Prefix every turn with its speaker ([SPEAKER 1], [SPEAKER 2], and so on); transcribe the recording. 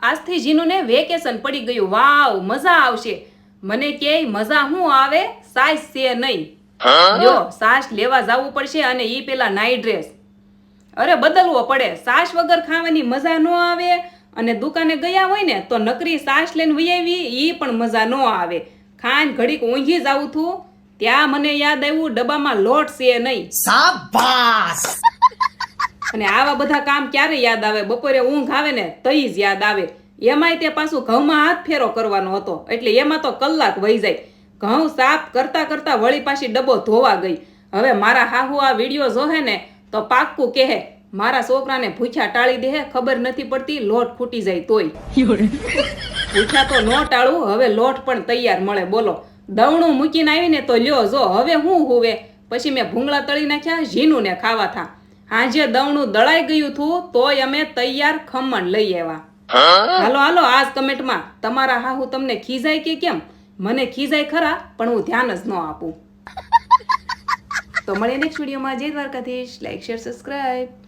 [SPEAKER 1] આજથી જીનુને વેકેશન પડી ગયું. વાવ, મજા આવશે. મને કે મજા શું આવે, સાસ છે નહીં. લ્યો, સાસ લેવા જવું પડશે અને ઈ પેલા નાઈટ ડ્રેસ. અરે બદલવો પડે, સાસ વગર ખાવાની મજા ન આવે. અને દુકાને ગયા હોય ને તો નકરી સાસ લઈને વહી આવી, ઈ પણ મજા ન આવે. ખાન ઘડીક ઊંઘી જાવું થું, ત્યાં મને યાદ આવ્યું ડબ્બામાં લોટ છે નહીં.
[SPEAKER 2] શાબાશ.
[SPEAKER 1] અને આવા બધા કામ ક્યારે યાદ આવે? બપોરે ઊંઘ આવે ને તઈ જ યાદ આવે. એમાંય તે પાછું ઘઉંમાં હાથ ફેરો કરવાનો હતો, એટલે એમાં તો કલાક વહી જાય. ઘઉં સાફ કરતા કરતા વળી પાછી ડબ્બો ધોવા ગઈ. હવે મારા હાહુ આ વિડીયો જોહે ને તો પાક્કું કહે મારા છોકરાને ભૂખ્યા ટાળી દે, ખબર નથી પડતી લોટ ખૂટી જાય તોય. ભૂખ્યા તો ન ટાળું, હવે લોટ પણ તૈયાર મળે. બોલો, દવણું મૂકીને આવીને તો લ્યો જો હવે હું હુવે. પછી મેં ભૂંગળા તળી નાખ્યા, જીનુને ખાવા થા. હાંજે દવણું દળાઈ ગયું હતું તોય અમે તૈયાર ખમણ લઈ આવ્યા. હાલો હાલો, આજ કમેન્ટમાં તમારા હાહુ તમને ખીજાય કે કેમ? મને ખીજાય ખરા, પણ હું ધ્યાન જ ન આપું. તો મળીએ નેક્સ્ટ વિડીયોમાં. જય દ્વારકાધીશ. Like, share, subscribe.